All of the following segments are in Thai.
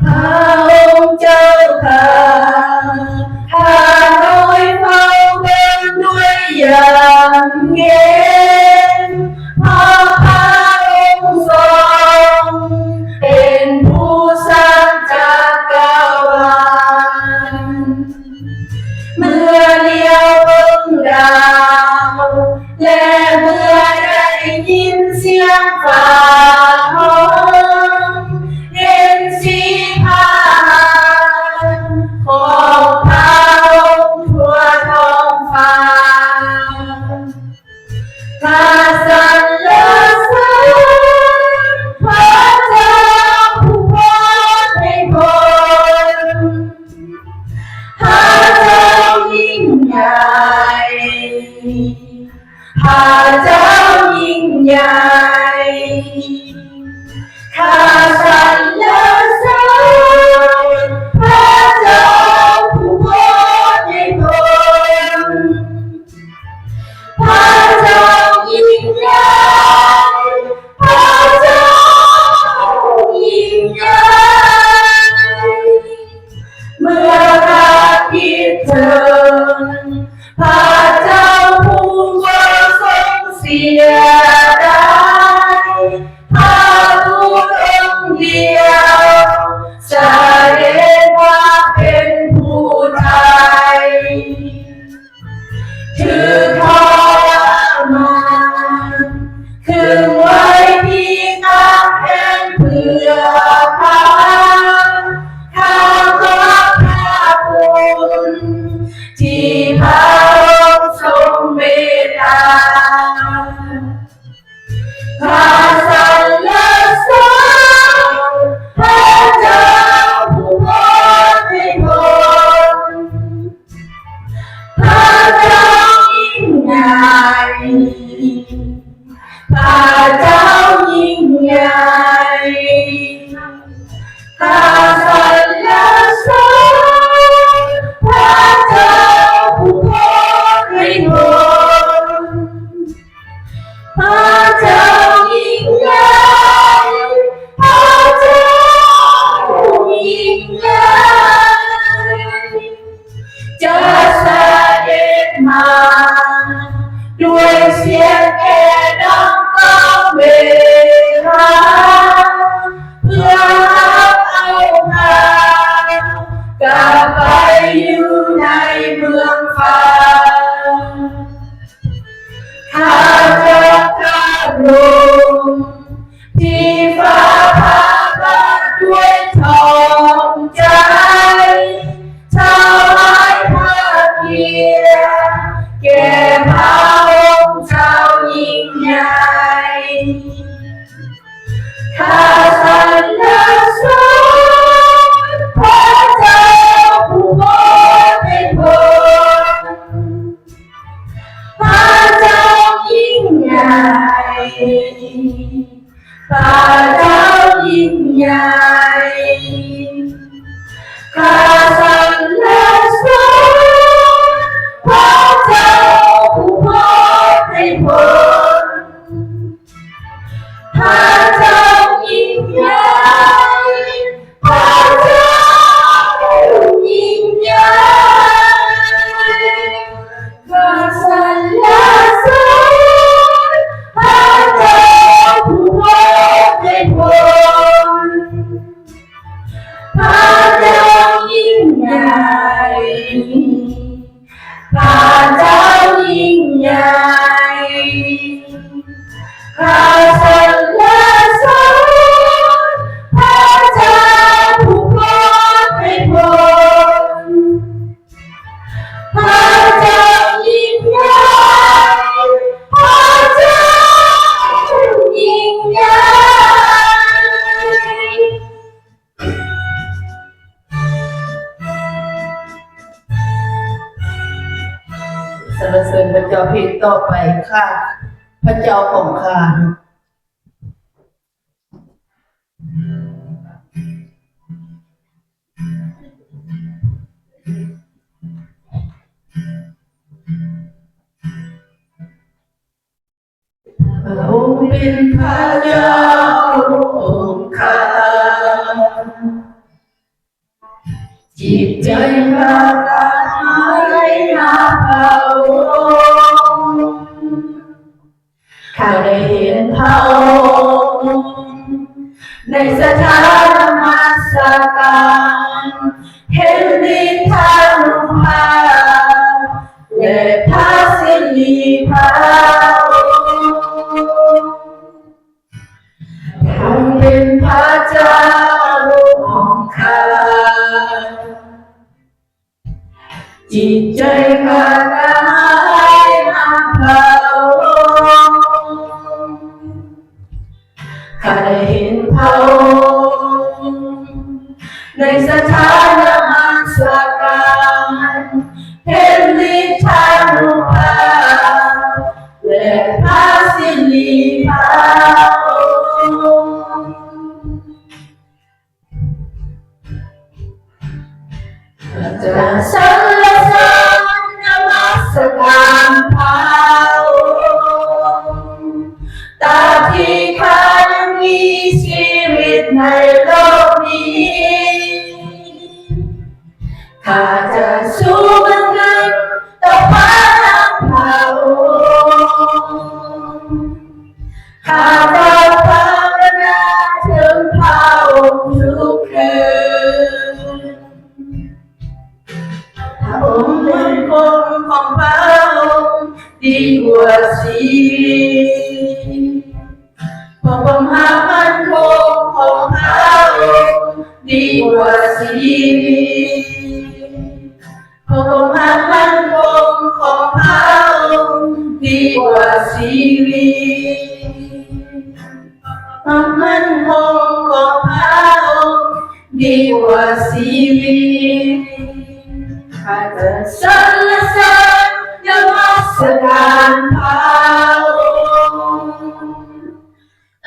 พระองค์เจ้าค่ะข้าน้อยเฝ้าเดินด้วยอย่างเย็นเพราะพระองค์ทรงเป็นผู้สร้างจักรวาลเมื่อเลี้ยวเบิ่งดาวและเมื่อได้ยินเสียงฟ้าร้องเห็นสีพระหัตถ์ของพระองค์ทั่วท้องฟ้าข้าสรรเสริญพระเจ้าผู้โปรดให้ผลพระเจ้ายิ่งใหญ่พระเจ้ายิ่งใหญ่ข้าสรรเสริญพระเจ้าผู้โปรดให้ผลพระเจ้ายิ่งใหญ่พระเจ้ายิ่งใหญ่เมื่อข้าคิดถึงพระเจ้าผู้บ่ทรงเสียดายพระบุตรองค์เดียวแสดงว่าเป็นผู้ไทยถือทรมานขึ้นไว้ที่กำแพงเพื่อข้าขอพระคุณที่พระองค์ทรงเมตตาข้าสรรเสริญพระเจ้าผู้โปรดให้ผลพระเจ้ายิ่งใหญ่พระเจ้ายิ่งใหญ่ข้าสรรเสริญพระเจ้าผู้โปรดให้ผลพระเจ้ายิ่งใหญ่พระเจ้ายิ่งใหญ่จะเสด็จมาด้วยเสียงแก่ดังก้องเวหาเพื่อรับเอาพากลับไปอยู่ในเมืองฟ้าข้าจะกราบลงที่ฟ้าพาบาทด้วยทองใจถวายพระเกียรติแก่พระองค์เจ้ายิ่งใหญ่ข้าสรรเสริญพระเจ้าผู้โปรดให้ผลพระเจ้ายิ่งใหญ่พระเจ้ายิ่งใหญ่ข้าสรรเสริญพระเจ้าผู้โปรดให้ผลพระเจ้ายิ่งใหญ่พระเจ้ายิ่งใหญ่ข้าสรรเสริญพระเจ้าผู้โปรดให้ผลพระเจ้ายิ่งใหญ่พระเจ้ายิ่งใหญ่ข้าสรรเสริญพระเจ้าผู้โปรดให้ผลพระเจ้ายิ่งใหญ่พระเจ้ายิ่งใหญ่สรรเสริญพระเจ้าเพลงต่อไปข้าพระเจ้าของข้าพระองค์เป็นพระเจ้าองค์ข้า จิตใจขาดการหายหาพระองค์ข้าได้เห็นพระองค์ในสถานนมัสการเห็นฤทธานุภาพและพระสิริภาพท่านเป็นพระเจ้าลูกของข้าจิตใจข้ากระหายหาพระองค์ข้าได้เห็นพระองค์ในสถานนมัสการเห็นฤทธานุภาพและพระสิริภาพจะสรรเสริญนมัสการพระองค์ตราบที่ข้ายังมีชีวิตในโลกนี้ข้าจะสู้บังเกิดต่อพระนามพระองค์ข้าจะภาวนาถึงพระองค์ทุกคืนพระองค์เป็นคนของพระองค์ดีกว่าชีวิตเพราะความหามั่นคงของพระองค์ดีกว่าชีวิตเพราะความหามั่นคงของพระองค์ดีกว่าชีวิตความมั่นคงของพระองค์ดีกว่าชีวิตข้าจะสรรเสริญนมัสการพระองค์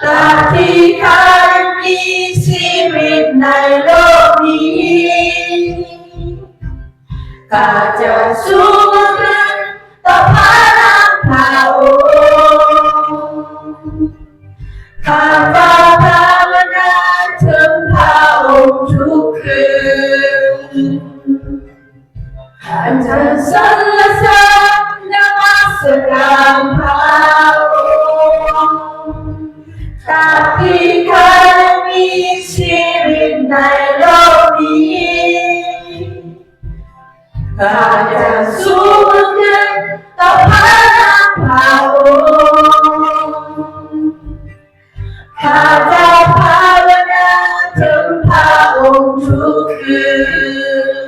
ตราบที่ข้ายังมีชีวิตในโลกนี้ข้าจะสู้กันต่อพระนามพระองค์ข้าภาวนาถึงพระองค์ทุกคืนข้าจะสรรเสริญนมัสการพระองค์ตราบที่ข้ายังมีชีวิตในโลกนี้ข้าจะสู้กันต่อพระนามพระองค์ข้าจะภาวนาถึงพระองค์ทุกคื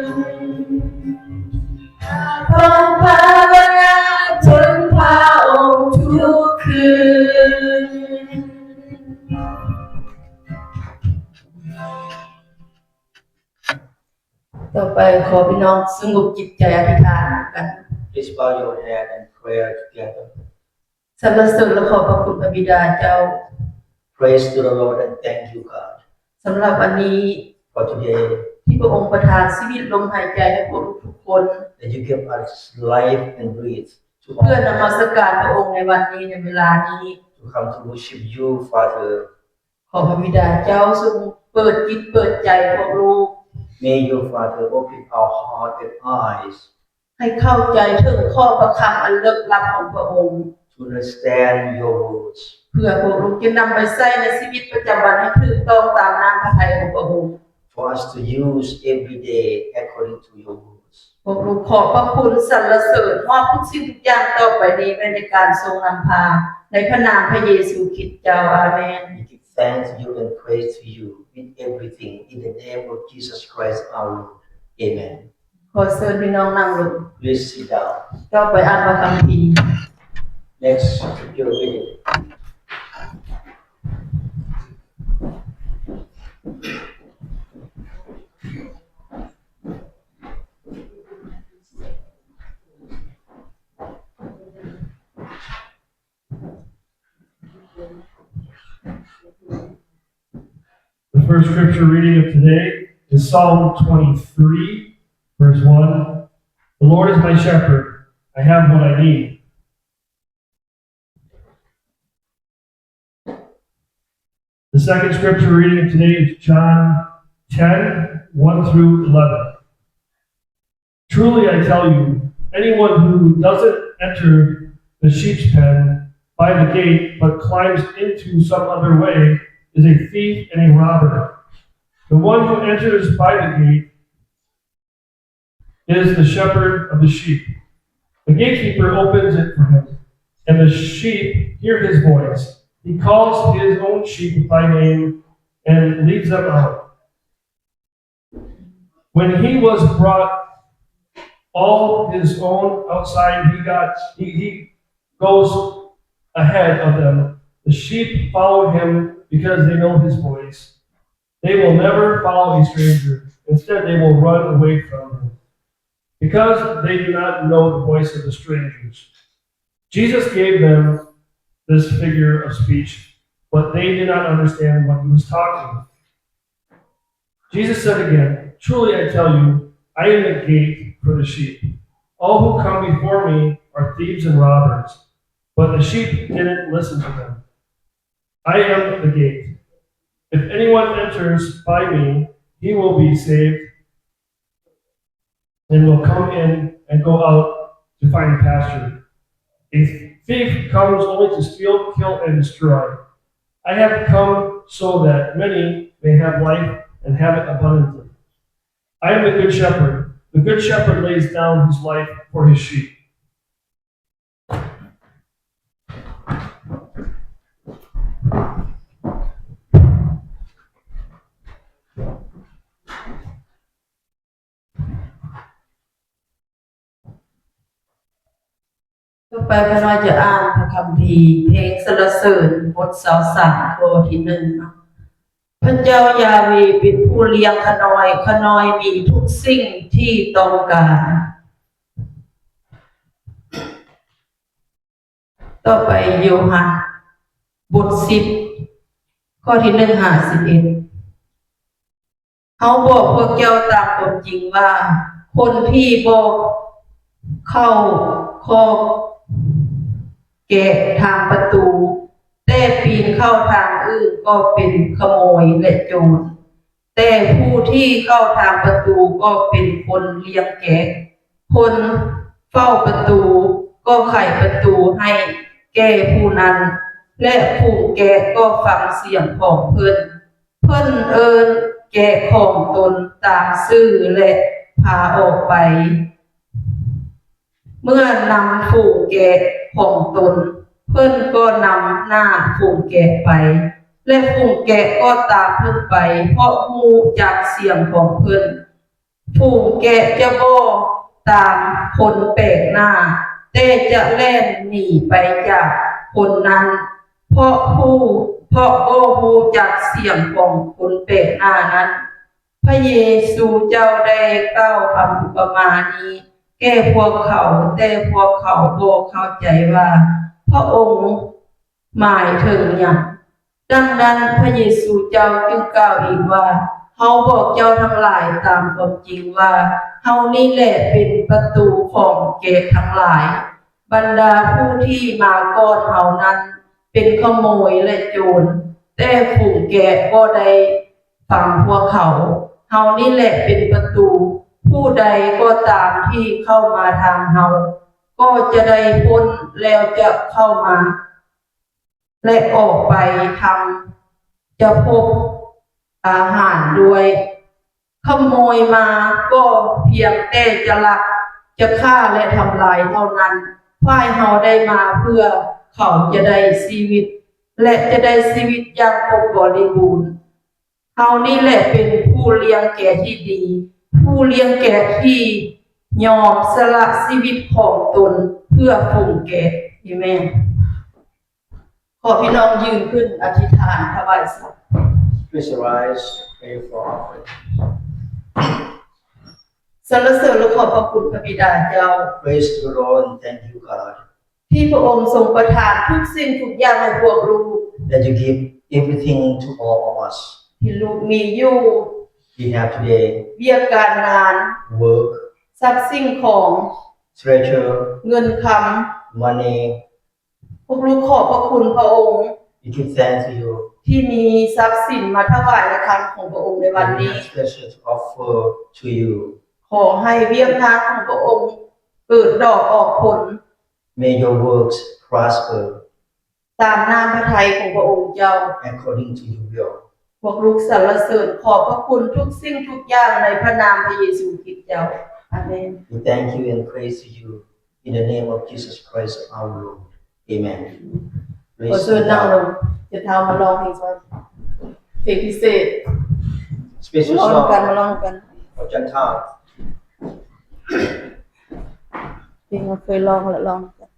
นขอภาวนาถึงพระองค์ทุกคืนต่อไปขอพี่น้องสงบจิตใจอธิษฐานกัน Please bow your head and prayer together. สรรเสริญและขอบพระคุณพระบิดาเจ้า Praise to the Lord and thank you, God, สำหรับวันนี้ for today ที่พระองค์ประทานชีวิตลมหายใจให้พวกเราทุกคน that you give us life and breathe to เพื่อน all มัสการพระองค์ในวันนี้ในเวลานี้ to come to worship you, Father. ขอพระบิดาเจ้าทรงเปิดจิตเปิดใจพวกลูก May you, Father, open our heart and eyes ให้เข้าใจถึงข้อพระคำอันลึกลับของพระองค์ to understand your words, เพื่อพวกลูกจะนำไปใช้ในชีวิตประจำวันให้ถูกต้องตามน้ำพระทัยของพระองค์ for us to use every day according to your words. พวกลูกขอบพระคุณสรรเสริญมอบทุกสิ่งทุกอย่างต่อไปนี้ในการทรงนำพาในพระนามพระเยซูคริสต์เจ้าอาเมน We give thanks to you and praise to you in everything in the name of Jesus Christ our Lord. Amen. ขอเชิญพี่น้องนั่งลง Please sit down. ต่อไปอ่านพระคัมภีร์ Next scripture reading. The first scripture reading of today is Psalm 23, verse 1. The Lord is my shepherd. I have what I need. The second scripture reading of today is John 10, 1 through 11. Truly I tell you, anyone who doesn't enter the sheep's pen by the gate but climbs into some other way is a thief and a robber. The one who enters by the gate is the shepherd of the sheep. The gatekeeper opens it for him, and the sheep hear his voice. He calls his own sheep by name and leads them out. When he was brought all his own outside, he goes ahead of them. The sheep follow him because they know his voice. They will never follow a stranger. Instead, they will run away from him, because they do not know the voice of the strangers. Jesus gave them this figure of speech, but they did not understand what he was talking. Jesus said again, Truly I tell you, I am the gate for the sheep. All who come before me are thieves and robbers, but the sheep didn't listen to them. I am the gate. If anyone enters by me, he will be saved and will come in and go out to find pasture. A thief comes only to steal, kill, and destroy. I have come so that many may have life and have it abundantly. I am the good shepherd. The good shepherd lays down his life for his sheep. ต่อไปพระน้อยจะอ่านพระคัมภีร์เพลงสรรเสริญบท23ข้อที่1พระเจ้ายาเวห์เป็นผู้เลี้ยงขน้อยมีทุกสิ่งที่ต้องการต่อไปโยฮันบท10ข้อที่1-11เฮาบอกพวกเจ้าตามความจริงว่าคนที่บ่เข้าคอกแกะทางประตูแต่ปีนเข้าทางอื่นก็เป็นขโมยและโจรแต่ผู้ที่เข้าทางประตูก็เป็นคนเลี้ยงแกะคนเฝ้าประตูก็ไขประตูให้แก่ผู้นั้นและผู้แกะก็ฟังเสียงของเพิ่นเอิ้นแกะของตนตามชื่อและพาออกไปเมื่อนำฝูงแกะของตนเพิ่นก็นำหน้าฝูงแกะไปและฝูงแกะก็ตามเพิ่นไปเพราะฮู้จักเสียงของเพิ่นฝูงแกะจะบ่ตามคนแปลกหน้าแต่จะแล่นหนีไปจากคนนั้นเพราะบ่ฮู้จักเสียงของคนแปลกหน้านั้นพระเยซูเจ้าได้กล่าวคำอุปมานี้แก่พวกเขาแต่พวกเขาบ่เข้าใจว่าพระองค์หมายถึงหยังดังนั้นพระเยซูเจ้าจึงกล่าวอีกว่าเฮาบอกเจ้าทั้งหลายตามความจริงว่าเฮานี่แหละเป็นประตูของแกะทั้งหลายบรรดาผู้ที่มาก่อนเฮานั้นเป็นขโมยและโจรแต่ฝูงแกะบ่ได้ฟังพวกเขาเฮานี่แหละเป็นประตูผู้ใดก็ตามที่เข้ามาทางเฮาก็จะได้พ้นแล้วจะเข้ามาและออกไปทำจะพบอาหารด้วยขโมยมาก็เพียงแต่จะลักจะฆ่าและทำลายเท่านั้นฝ่ายเฮาได้มาเพื่อเขาจะได้ชีวิตและจะได้ชีวิตอย่างครบบริบูรณ์เฮานี่แหละเป็นผู้เลี้ยงแกะที่ดีผู้เลี้ยงแกะที่ยอมสละชีวิตของตนเพื่อฝูงแกะอาเมนขอพี่น้องยืนขึ้นอธิษฐานถวายสัตย์ Please rise, pray for offering. สรรเสริญและขอบพระคุณพระบิดาเจ้า Praise the Lord and thank you, God, ที่พระองค์ทรงประทานทุกสิ่งทุกอย่างให้พวกลูก that you give everything to all of us. ที่ลูกมีอยู่ We have today เวียกการงาน work, ทรัพย์สิ่งของ treasure, เงินค money. ำพวกลูกขอบพระคุณพระองค์ We give thanks to you. ที่มีทรัพย์สินมาถวายในครั้งของพระองค์ในวัน And we นี้ have treasure to offer to you. ข ขอให้เวียงทางของพระองค์เกิดดอกออกผล May your works prosper ตามน้ำพระทัยของพระองค์เจ้า according to your will. พวกลูกสรรเสริญขอบพระคุณทุกสิ่งทุกอย่างในพระนามพระเยซูคริสต์เจ้าอาเมน We thank you and praise you in the name of Jesus Christ our Lord. Amen. ขอ Praise เชิญ the นั่งล Lord. งจะเท้ามาลองเพลงเพลงพิเศษ Special มาลองกัน song มาลองกัน of Chantal. เพลงเราเคยลองแล้วลองกัน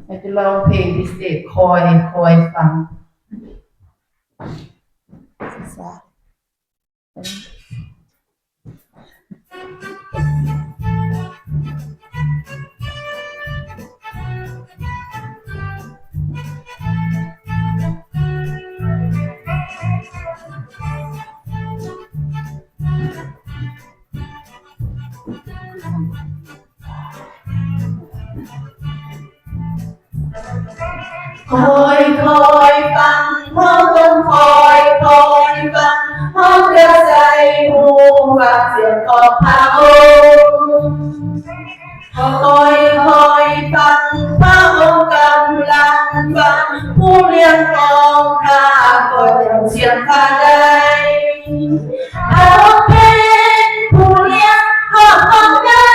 เราจะลองเพลงพิเศษคอยฟังศึกษา คอยฟังเขาต้องคอยฟังเขาจะใส่หูฟังเสียงของพระองค์คอยฟังพระองค์กำลังฟังผู้เลี้ยงของข้าก็ยังเสียงข้าได้เขาเป็นผู้เลี้ยงของได้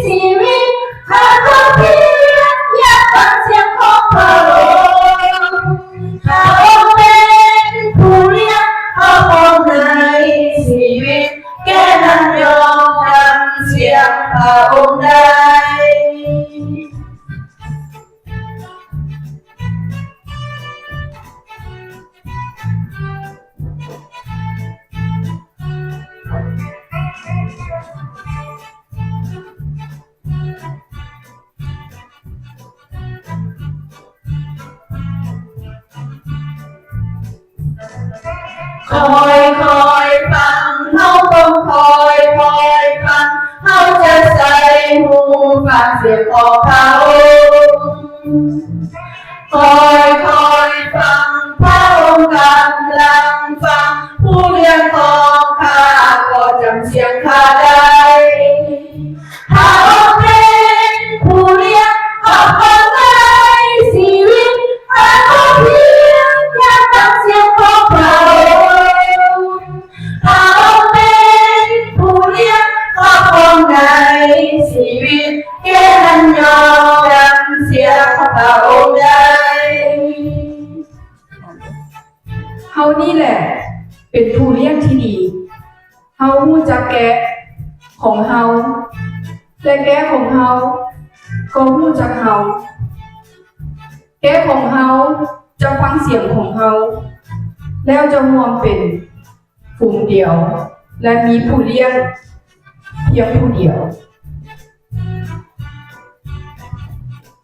ชีวิตข้าก็เพียงอยากฟังเสียงของพระองค์เขาเป็นผู้เลี้ยงของในชีวิตแค่นั้นยอมทำเสียงพระองค์ได้ คอยฟังเขาต้องคอยฟังเขาจะใส่หูฟังเสียงของเขาคอยฟังพระองค์กำลังฟังผู้เลี้ยงของข้าก็จำเสียงข้าได้เขาเป็นผู้เลี้ยงของในชีวิตข้าก็เพียงอยากฟังเสียงของเขา เขาเป็นผู้เลี้ยงของในชีวิตแค่นั้นยอมจำเสียงของพระองค์ได้ เฮานี่แหละเป็นผู้เลี้ยงที่ดีเฮาฮู้จักแกะของเฮาและแกะของเฮาก็ฮู้จักเฮาแกะของเฮาจะฟังเสียงของเฮาแล้วจะรวมเป็นฝูงเดียวและมีผู้เลี้ยงเพียงผู้เดียว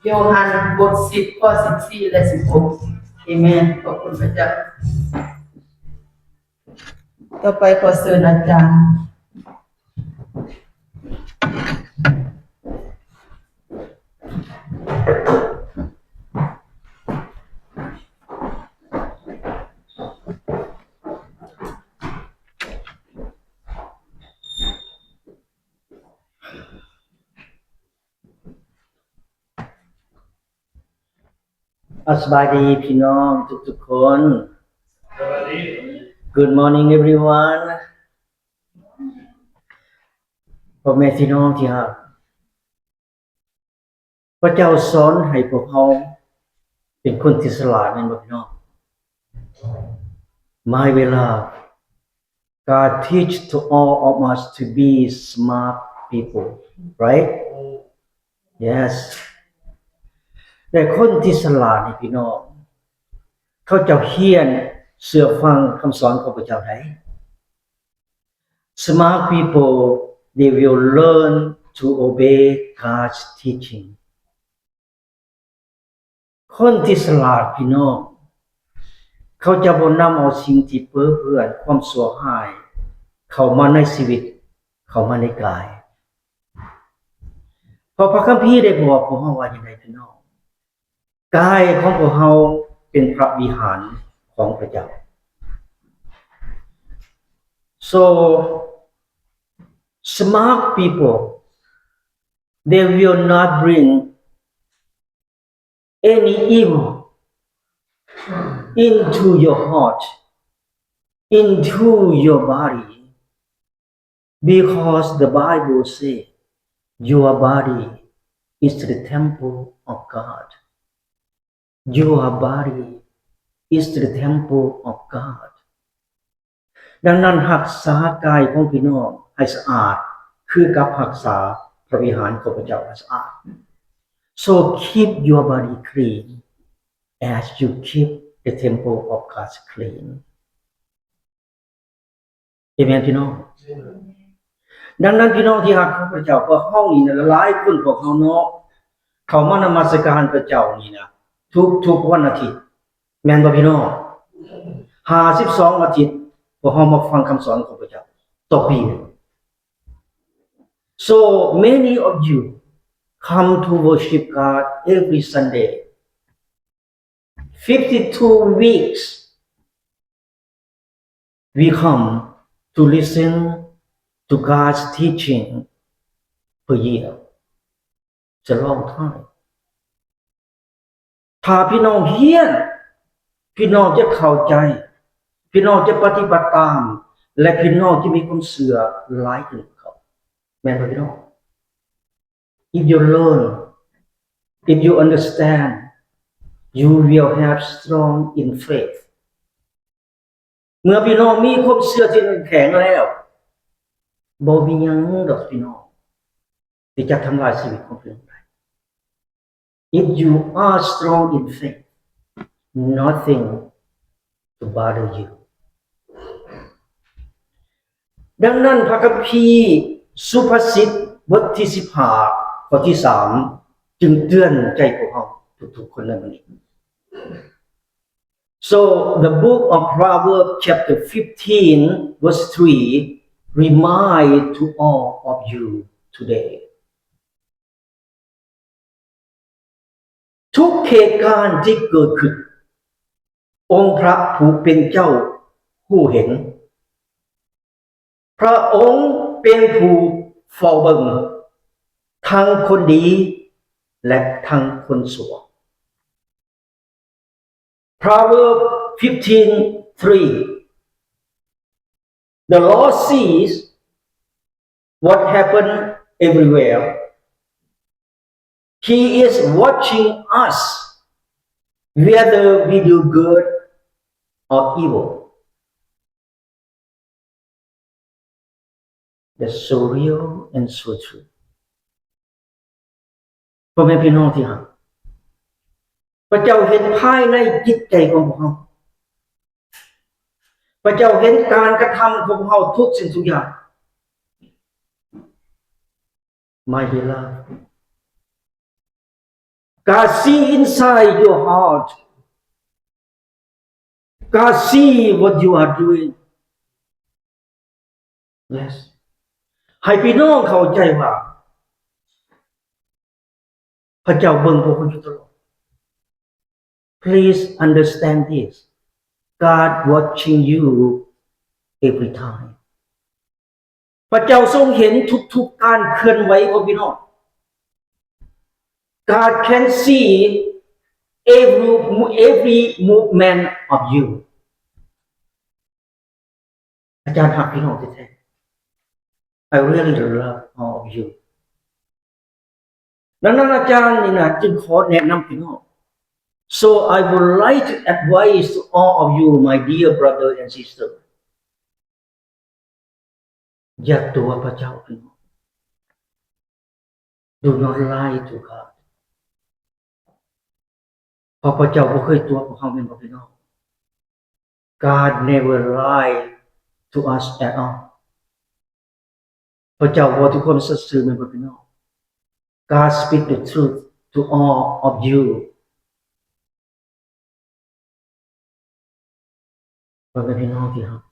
โยฮันบท10ข้อ14และ16เอเมนขอบคุณพระเจ้าต่อไปขอเชิญอาจารย์ สบายดีพี่น้องทุกๆคน Good morning everyone พ่อแม่พี่น้องที่รักพระเจ้าสอนให้พวกเราเป็นคนที่ฉลาดแม่นบ่พี่น้อง My beloved God teach to all of us to be smart people right Yes แต่คนที่ฉลาดนี่พี่น้องเขาจะเฮียนเชื่อฟังคำสอนของพระเจ้าได้ Smart people they will learn to obey God's teaching คนที่ฉลาดพี่น้อง เขาจะบ่นำเอาสิ่งที่เปื้อเปื้อนความชั่วร้ายเข้ามาในชีวิตเข้ามาในกายเพราะพระคัมภีร์ได้บอกพวกเราว่าอย่างไรพี่น้องกายของพวกเราเป็นพระวิหารของพระเจ้า so smart people they will not bring any evil into your heart into your body because the Bible says your body is the temple of God your body is the temple of God ดังนั้นรักษากายของพี่น้องให้สะอาดคือกับรักษาพระวิหารของพระเจ้าให้สะอาด so keep your body clean as you keep the temple of God clean Amen พี่น้องดังนั้นพี่น้องที่รักของพระเจ้าพวกเฮานี่นะหลายคนพวกเฮาเนาะเข้ามานมัสการพระเจ้านี่นะทุกวันอาทิตย์แม่นบ่พี่น้อง52อาทิตย์พวกเฮามาฟังคำสอนของพระเจ้าต่อปี So many of you come to worship God every Sunday 52 weeks we come to listen to God's teaching per year it's a long time ถ้าพี่น้องเฮียนพี่น้องจะเข้าใจพี่น้องจะปฏิบัติตามและพี่น้องจะมีความเชื่อหลายขึ้นเขาแม่นบ่พี่น้อง if you learn if you understand you will have strong in faith เมื่อพี่น้องมีความเชื่อที่แข็งแล้วบ่มีหยังดอกพี่น้องที่จะทำลายชีวิตของพี่น้องได้ if you are strong in faith nothing to bother you ดังนั้นพระคัมภีร์สุภาษิตบทที่15ข้อที่3จึงเตือนใจพวกเราทุกๆคนในวันนี้ So the book of Proverbs chapter 15 verse 3 remind to all of you today ทุกเหตุการณ์ที่เกิดขึ้นองค์พระผู้เป็นเจ้าผู้เห็นพระองค์เป็นผู้เฝ้าเบิ่งทั้งคนดีและทั้งคนชั่ว Proverbs 15:3 The Lord sees what happened everywhere He is watching us whether we do good or evil That's so real and so true พ่อแม่พี่น้องที่รักพระเจ้าเห็นภายในจิตใจของพวกเราพระเจ้าเห็นการกระทำของพวกเราทุกสิ่งทุกอย่าง My beloved God see inside your heart God see what you are doing Yes ให้พี่น้องเข้าใจว่าพระเจ้าเบิ่งพวกคุณอยู่ตลอด Please understand this God watching you every time พระเจ้าทรงเห็นทุกๆการเคลื่อนไหวของพี่น้อง God can see every movement of you อาจารย์หักพี่น้องแท้ๆ I really love all of you ดังนั้นอาจารย์นี่นะจึงขอแนะนำพี่น้อง So I would like to advise to all of you my dear brother and sister อย่าตัวพระเจ้าพี่น้อง Do not lie to God เพราะพระเจ้าบ่เคยตัวพวกเขาแม่นบ่พี่น้อง God never lie to us at all พระเจ้าบอกทุกคนสัตย์ซื่อแม่นบ่พี่น้อง God speak the truth to all of you พ่อแม่พี่น้องที่รัก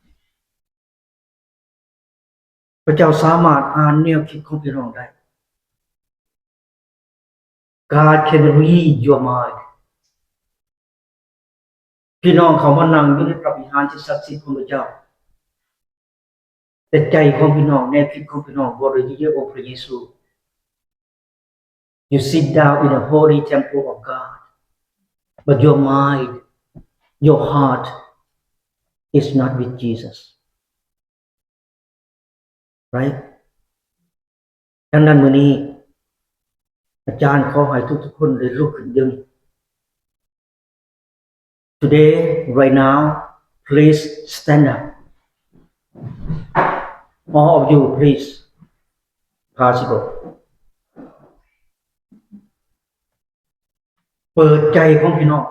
พระเจ้าสามารถอ่านแนวคิดของพี่น้องได้ God can read your mind พี่น้องเขามานั่งอยู่ในพระวิหารที่ศักดิ์สิทธิ์ของพระเจ้าแต่ใจของพี่น้องแนวคิดของพี่น้องบ่ได้อยู่ในองค์พระเยซู You sit down in the holy temple of God but your mind your heart is not with Jesus right ดังนั้นมื้อนี้อาจารย์ขอให้ทุกๆคนได้ลุกขึ้นยืน Today right now please stand up all of you please possible เปิดใจของพี่น้อง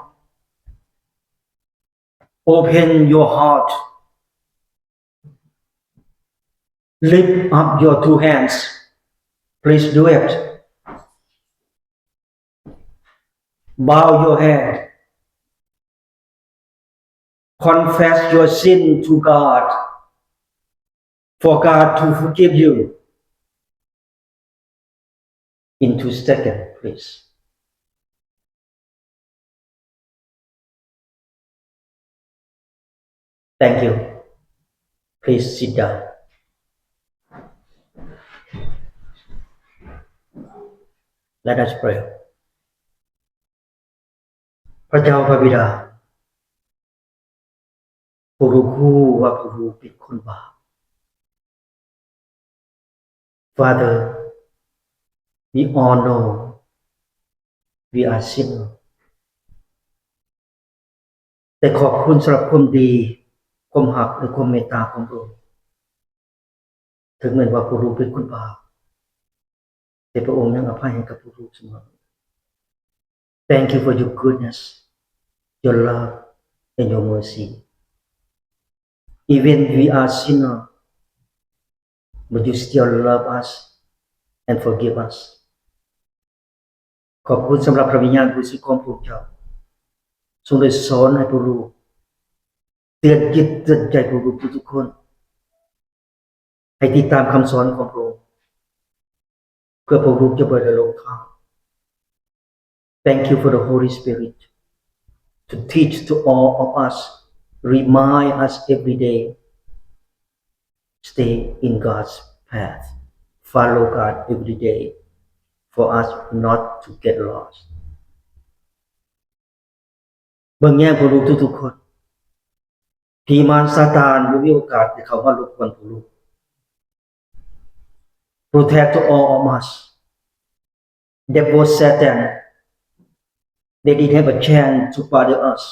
Open your heart Lift up your two hands please do it Bow your head Confess your sin to God for God to forgive you in 2 seconds please Thank you please sit down Let us pray พระเจ้าพระบิดาผู้รู้ว่าผู้รู้เป็นคนบาป Father we all know we are sinners แต่ขอบคุณสำหรับความดีความหักและความเมตตาของพระองค์ถึงแม้ว่าผู้รู้เป็นคนบาปแต่พระองค์ยังอภัยให้กับผู้รู้เสมอ Thank you for your goodness your love and your mercy Even we are sinners but you still love us and forgive us ขอบคุณสำหรับพระวิญญาณบริสุทธิ์ของพระเจ้าทรงได้สอนให้ผู้รู้เตือนจิตเตือนใจผู้รู้ทุกคนให้ติดตามคำสอนของพระองค์เพื่อผู้รู้จะบ่ได้หลงทาง Thank you for the Holy Spirit to teach to all of us remind us every day stay in God's path follow God every day for us not to get lost เบิ่งแย่งผู้รู้ทุกๆคนผีมารซาตานบ่มีโอกาสที่เข้ามารบกวนผู้รู้ Protect to all of us Devil Satan they didn't have a chance to bother us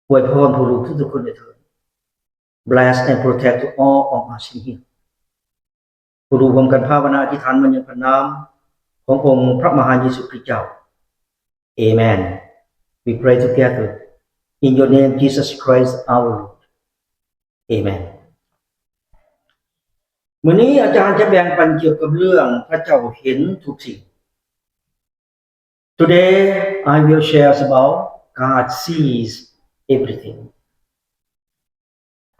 อวยพรผู้รู้ทุกๆคนด้วยเถิด Bless and protect to all of us in here ผู้รู้ร่วมกันภาวนาอธิษฐานมันยังพระนามขององค์พระมหาเยซูคริสต์เจ้า Amen We pray together in your name Jesus Christ our Lord Amen มื้อนี้อาจารย์จะแบ่งปันเกี่ยวกับเรื่องพระเจ้าเห็นทุกสิ่ง Today I will share about God sees everything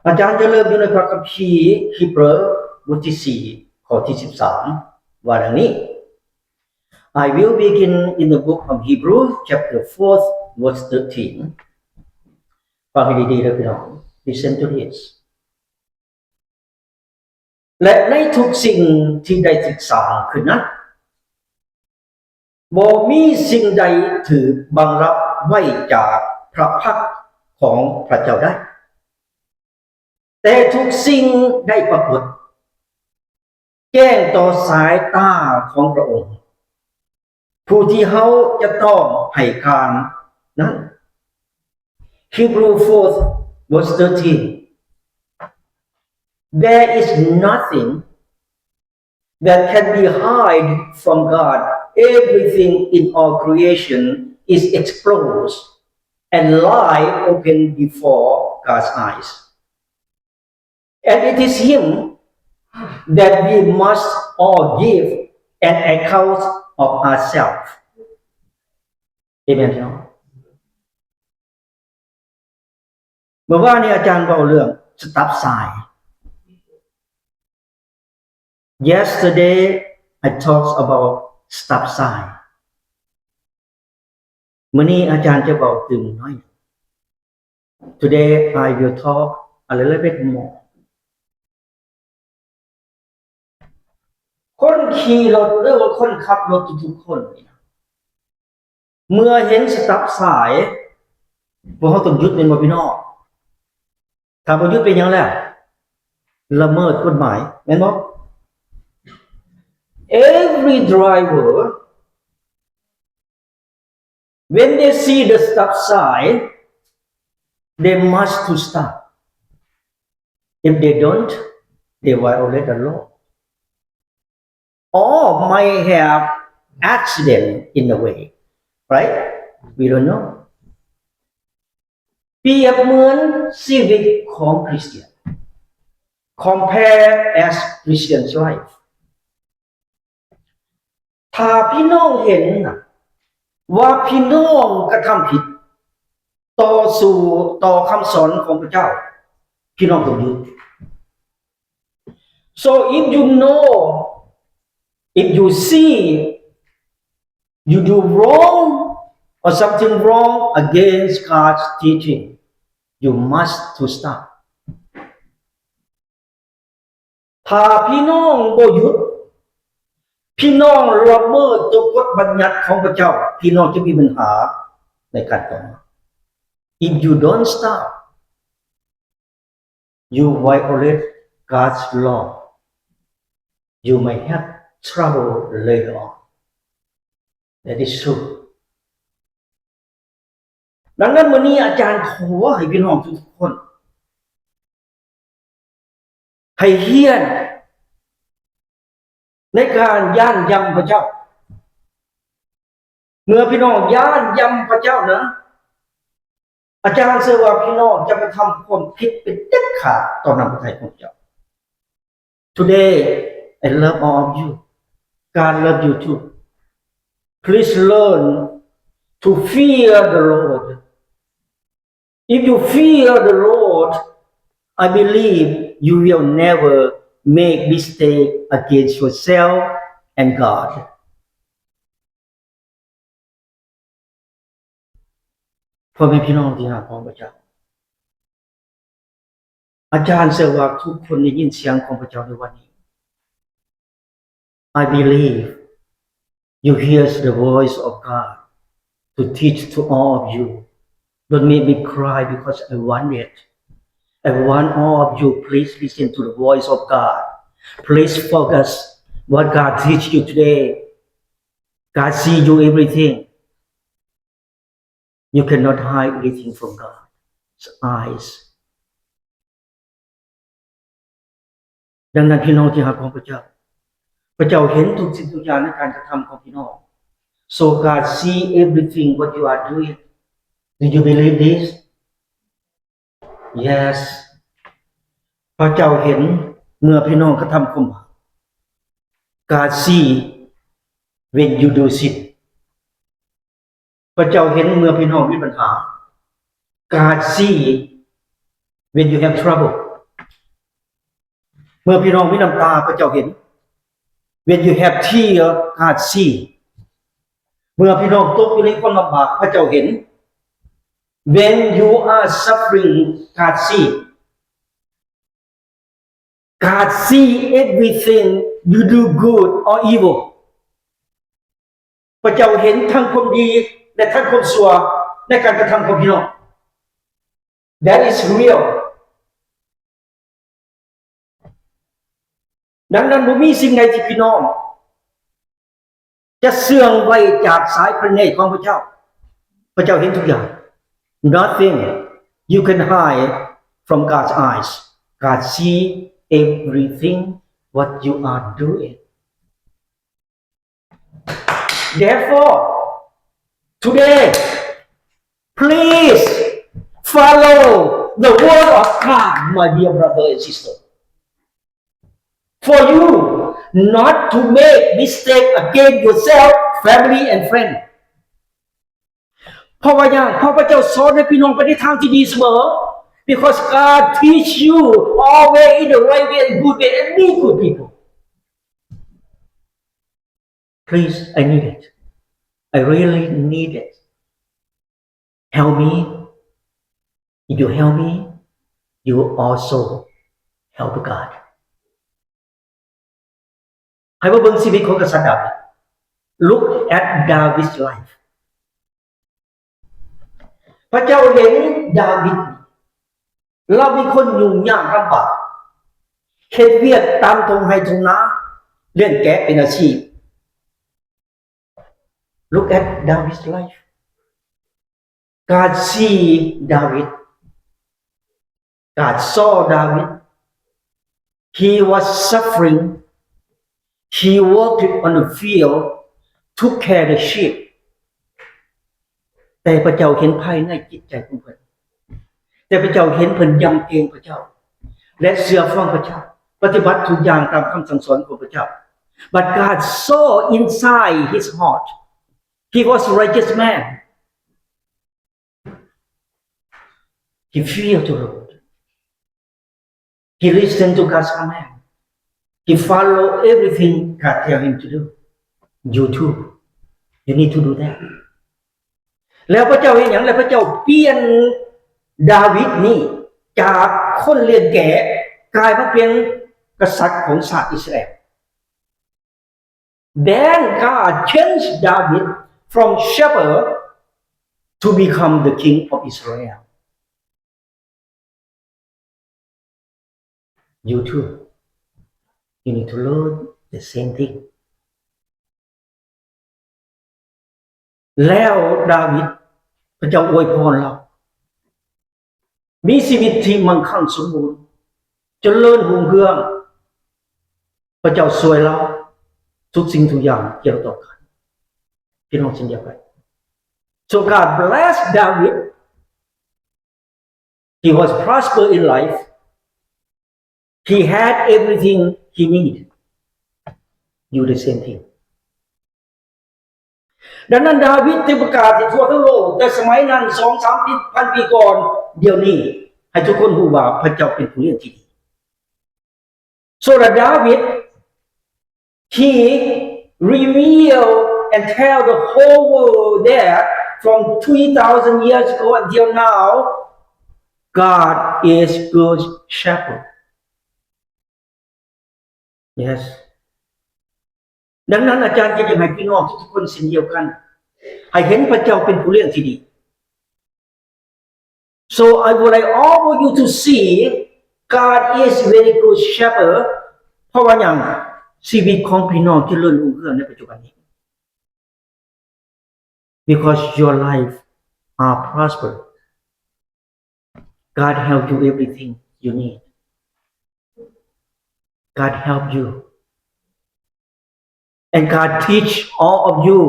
อาจารย์จะเริ่มอยู่ในพระคัมภีร์ฮีบรูบทที่4ข้อที่13ว่าดังนี้ I will begin in the book of Hebrew chapter 4 verse 13ฟังให้ดีๆนะพี่น้อง Listen to this และในทุกสิ่งที่ได้ศึกษาขึ้นนั้นบ่มีสิ่งใดถือบังรับไว้จากพระพักตร์ของพระเจ้าได้แต่ทุกสิ่งได้ปรากฏแจ้งต่อสายตาของพระองค์ผู้ที่เฮาจะต้องให้การนั้น Hebrew 4 verse 13 There is nothing that can be hid from God everything in all creation is exposed and lie open before God's eyes and it is him that we must all give an account of ourselves Amen เมื่อวานนี้อาจารย์เว้าเรื่อง stop sign yesterday I talked about stop sign มื้อนี้อาจารย์จะเว้าถึงน้อย Today I will talk a little bit more คนขี่รถหรือว่าคนขับรถทุกๆคนนี่นะเมื่อเห็น stop sign พวกเขาต้องหยุดแม่นบ่พี่น้องถ้าบ่หยุดเป็นหยังแล้วละเมิดกฎหมายแม่นบ่ Every driver when they see the stop sign they must to stop if they don't they violate the law or might have accident in the way right we don't know เปรียบเหมือนชีวิตของคริสเตียน compare as Christian's life ถ้าพี่น้องเห็นนะว่าพี่น้องกระทำผิดต่อคำสอนของพระเจ้าพี่น้องต้องหยุด so if you know if you see you do wrong or something wrong against God's teaching you must to stop ถ้าพี่น้องบ่หยุดพี่น้องละเมิดตัวกฎบัญญัติของพระเจ้าพี่น้องจะมีปัญหาในการต่อมา if you don't stop you violate God's law you may have trouble later on that is true ดังนั้นวันนี้อาจารย์ขอให้พี่น้องทุกคนให้เฮียนในการย่านยำพระเจ้าเมื่อพี่น้องย่านยำพระเจ้านะอาจารย์เชื่อว่าพี่น้องจะไปทำความผิดเป็นเด็ดขาดต่อน้ำพระทัยของเจ้า Today I love all of you God love you too Please learn to fear the Lord If you fear the Lord I believe you will never make mistake against yourself and God พ่อแม่พี่น้องที่รักของพระเจ้าอาจารย์เชื่อว่าทุกคนได้ยินเสียงของพระเจ้าในวันนี้ I believe you hear the voice of God to teach to all of you don't make me cry because I want it I want all of you please listen to the voice of God please focus what God teach you today God see you everything you cannot hide anything from God's eyes ดังนั้นพี่น้องที่รักของพระเจ้าพระเจ้าเห็นทุกสิ่งทุกอย่างในการกระทำของพี่น้อง so God see everything what you are doing do you believe this yes พระเจ้าเห็นเมื่อพี่น้องกระทำความบาป God see when you do sin พระเจ้าเห็นเมื่อพี่น้องมีปัญหา God see when you have trouble เมื่อพี่น้องมีน้ำตาพระเจ้าเห็น when you have tear God see เมื่อพี่น้องตกอยู่ในความลำบากพระเจ้าเห็น when you are suffering God see God see everything you do good or evil พระเจ้าเห็นทั้งความดีและทั้งความชั่วในการกระทำของพี่น้อง That is real ดังนั้นบ่มีสิ่งใดที่พี่น้องจะเสื่องไว้จากสายพระเนตรของพระเจ้าพระเจ้าเห็นทุกอย่าง Nothing you can hide from God's eyes God see everything what you are doing therefore today please follow the word of God my dear brother and sister for you not to make mistake against yourself family and friend เพราะว่าอย่างเพราะพระเจ้าสอนให้พี่น้องไปในทางที่ดีเสมอ because God teach you always in the right way and good way and be good people. Please, I need it. I really need it. Help me. If you help me, you will also help God. ให้มาเบิ่งชีวิตของกษัตริย์ดาวิด Look at David's life. พระเจ้าเห็นดาวิดเรามีคนยุ่งยากลำบากเฮ็ดเวียกตามทงไห้ทงนาเลี้ยงแกะเป็นอาชีพ Look at David's life. God see David. God saw David. He was suffering. He worked on the field, took care of the sheep. แต่พระเจ้าเห็นภายในจิตใจของเพิ่นแต่พระเจ้าเห็นเพิ่นยำเกรงพระเจ้าและเชื่อฟังพระเจ้าปฏิบัติทุกอย่างตามคำสั่งสอนของพระเจ้า But God saw inside his heart. He was a righteous man. He feared the Lord. He listened to God's command. He followed everything God tell him to do. You too. You need to do that. แล้วพระเจ้าเห็นอย่างไรพระเจ้าเปลี่ยนดาวิดนี่จากคนเลี้ยงแกะกลายมาเป็นกษัตริย์ของชาติอิสราเอล Then God changed David from shepherd to become the king of Israel. You too. You need to learn the same thing. แล้วดาวิดพระเจ้าอวยพรเรามีชีวิตที่มั่งคั่งสมบูรณ์เจริญรุ่งเรืองพระเจ้าช่วยเราทุกสิ่งทุกอย่างเกี่ยวต่อกันพี่น้องเช่นเดียวกัน So God blessed David. He was prosper in life. He had everything he needed. You the same thing. ดังนั้นดาวิดได้ประกาศทั่วทั้งโลกแต่สมัยนั้น 2-3 พันปีก่อนเดี๋ยวนี้ให้ทุกคนรู้ว่าพระเจ้าเป็นผู้เลี้ยงที่ดี So that David he revealed and tell the whole world that from 3,000 years ago until now God is good shepherd. Yes. ดังนั้นอาจารย์จะยังให้พี่น้องทุกคนสิ่งเดียวกันให้เห็นพระเจ้าเป็นผู้เลี้ยงที่ดี So I would like all of you to see God is very good shepherd เพราะว่าอย่างชีวิตของพี่น้องที่เลื่อนรุ่งเรืองในปัจจุบันนี้ Because your life are prosper God help you everything you need God help you.And God teach all of you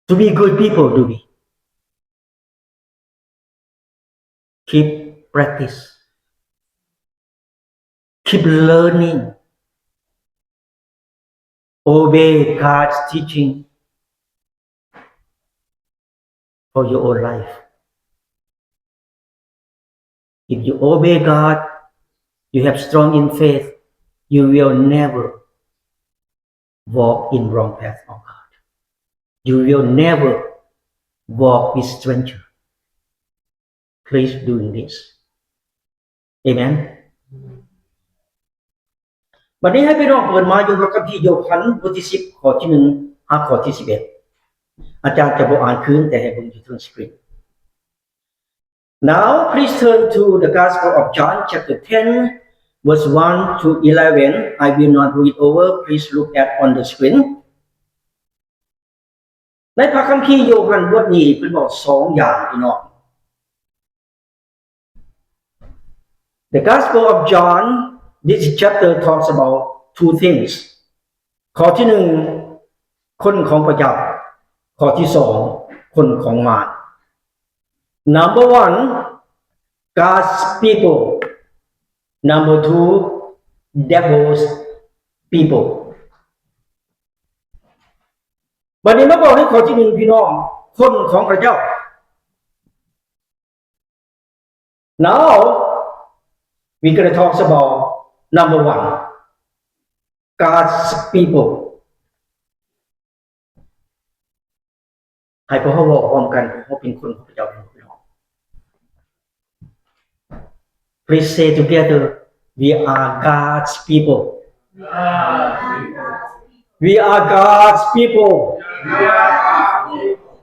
to be good people, do we? Keep practice. Keep learning. Obey God's teaching for your own life. If you obey God, you have strong in faith.You will never walk in wrong path of God. You will never walk with stranger. Please doing this. Amen. บัดนี้ให้พี่น้องเปิดมาอยู่กับคัมภีร์โยฮันบทที่10ข้อที่1ข้อที่11อาจารย์จะบ่อ่านคืนแต่ให้เบิ่งอยู่ทางสกรีน Now please turn to the Gospel of John chapter 10Verse 1 to 11, I will not read over. Please look at on the screen. ในพระคัมภีร์โยฮันบทนี้เพิ่นบอก2อย่างพี่น้อง The Gospel of John, this chapter talks about two things. ข้อที่1คนของพระเจ้าข้อที่2คนของมาร Number 1 God's people.Number 2, devil's people. บัดนี้มาบอกให้ข้อที่1พี่น้องคนของพระเจ้า Now we're going to talk about number 1 God's people ให้พวกเขาบอกพร้อมกันเขาเป็นคนของพระเจ้าพี่น้อง Please say together we are God's people We are God's people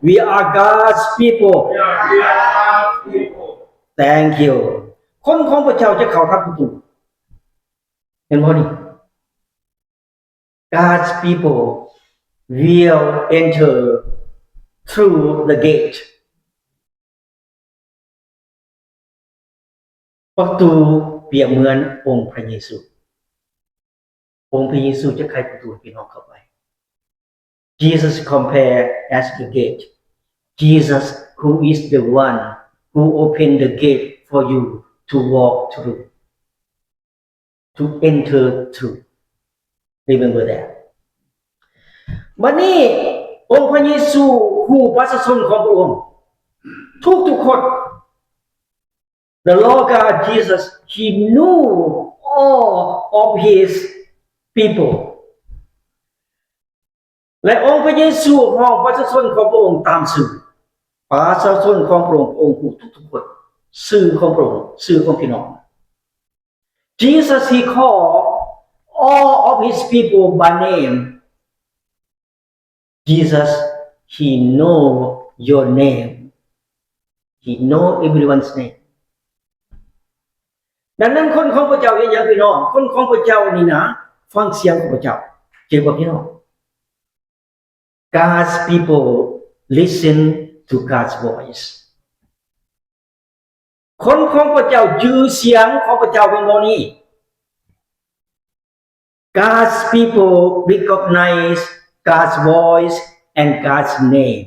We are God's people Thank you คนของพระเจ้าจะเข้าทางประตูเห็นบ่นี่ God's people will enter through the gate ประตูเปรียบเหมือนองค์พระเยซูองค์พระเยซูจะไขประตูพี่น้องเข้าไป Jesus compared as the gate Jesus who is the one who opened the gate for you to walk through to enter through remember that วันนี้องค์พระเยซูผู้ประชาชนของพระองค์ทุกคน The Lord God Jesus He knew all of His people และองค์พระเยซูของประชาชนของพระองค์ตามสื่อประชาชนของพระองค์องค์ผู้ทุกคนสื่อของพระองค์สื่อของพี่น้อง Jesus He called all of His people by name Jesus He know your name He know everyone's name ดังนั้นคนของพระเจ้าอย่างพี่น้องคนของพระเจ้านี่นะฟังเสียงของพระเจ้าเจอบ่พี่น้อง God's people listen to God's voice คนของพระเจ้ายือเสียงของพระเจ้าเป็นบ่นี้ God's people recognize God's voice and God's name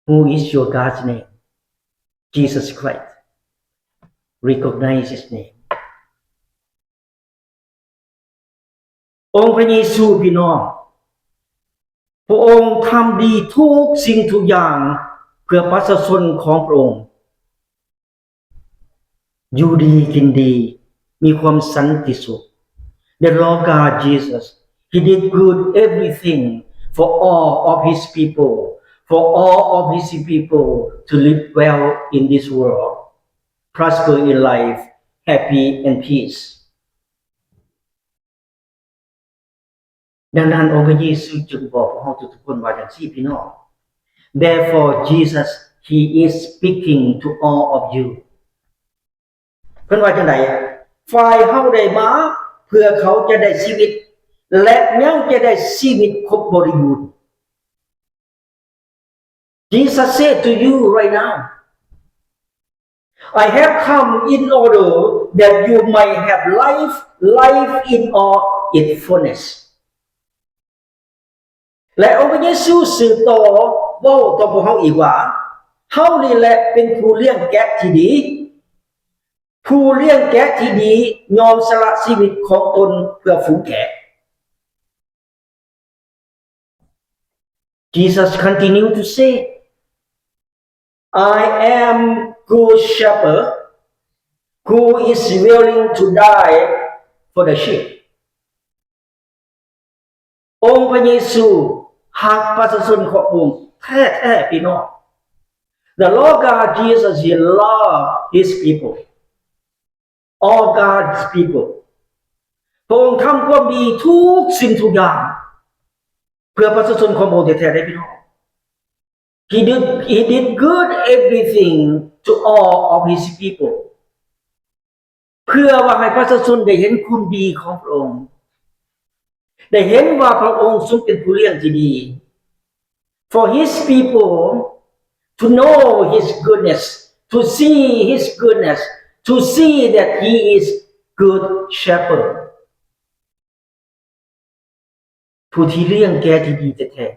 Who is your God's name? Jesus Christ. Recognize His name. องค์พระเยซูพี่น้องพระองค์ทำดีทุกสิ่งทุกอย่างเพื่อประชาชนของพระองค์อยู่ดีกินดีมีความสันติสุข The Lord God Jesus He did good everything for all of His people.For all of His people to live well in this world, prosper in life, happy and peace. ดังนั้นองค์พระเยซูจึงบอกพวกเราทุกคนว่าอย่างนี้พี่น้อง Therefore Jesus He is speaking to all of you เพิ่นว่าจังได๋ฝ่ายเฮาได้มาเพื่อเขาจะได้ชีวิตและยังจะได้ชีวิตครบบริบูรณ์Jesus said to you right now, I have come in order that you might have life in all its fullness. และองค์พระเยซูสื่อต่อเว้าต่อพวกเราอีกว่าเฮานี่แหละเป็นผู้เลี้ยงแกะที่ดีผู้เลี้ยงแกะที่ดียอมสละชีวิตของตนเพื่อฝูงแกะ Jesus continued to say,I am good shepherd who is willing to die for the sheep. องค์พระเยซูหักประชาชนขององค์แท้ๆพี่น้อง The Lord God Jesus He loved His people. All God's people. พระองค์ทำความดีทุกสิ่งทุกอย่างเพื่อประชาชนขององค์แท้ๆได้พี่น้องHe did good everything to all of His people เพื่อว่าให้ประชาชนได้เห็นความดีของพระองค์ได้เห็นว่าพระองค์ทรงเป็นผู้เลี้ยงที่ดี For His people to know His goodness to see His goodness to see that He is good shepherd ผู้ที่เลี้ยงแกะที่ดีแท้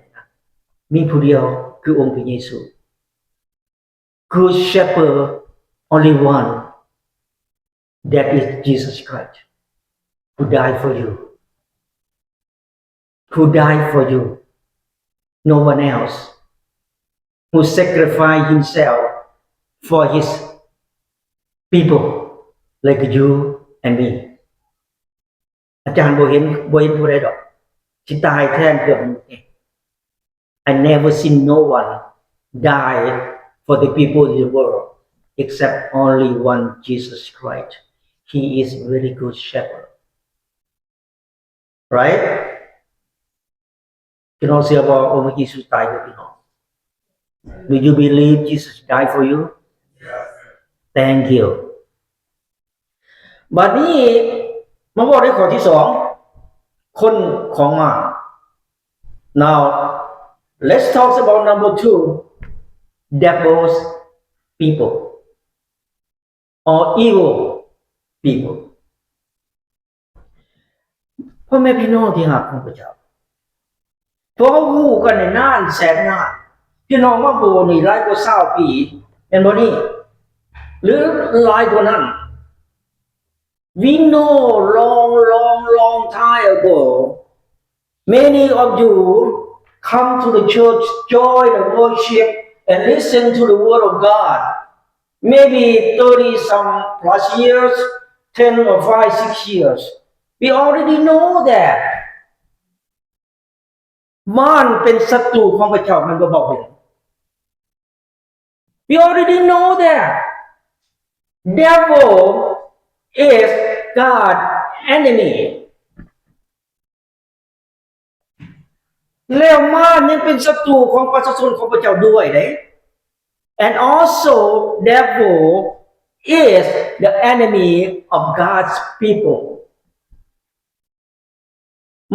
ๆมีผู้เดียวคือองค์พระเยซู Good shepherd only one that is Jesus Christ who died for you no one else who sacrificed himself for his people like you and me อาจารย์บ่เห็นผู้ใดดอกสิตายแทนเพื่อนมนุษย์ I never seen no one die for the people in the world except only one Jesus Christ. He is very good shepherd. Right? พี่น้องเชื่อบ่องค์พระเยซูตายเพื่อพี่น้อง Do you believe Jesus died for you? Thank you. บัดนี้มาบอกในข้อที่2คนของมาร Now let's talk about number 2 devil's people or evil people พ่อแม่พี่น้องที่รักของพระเจ้าเพราะเขาฮู้กันในนานแสนนานพี่น้องมาโบนี่หลายกว่า20ปีเป็นบ่นี่หรือหลายกว่านั้น We know long time ago many of you come to the church, join the worship and listen to the word of God. Maybe 30 some plus years, 10 or 5, 6 years. We already know that. มารเป็นศัตรูของพระเจ้ามันก็บอกผม We already know that. Devil is God's enemy. แล้วมารยังเป็นศัตรูของประชาชนของพระเจ้าด้วยเด้ And also devil is the enemy of God's people.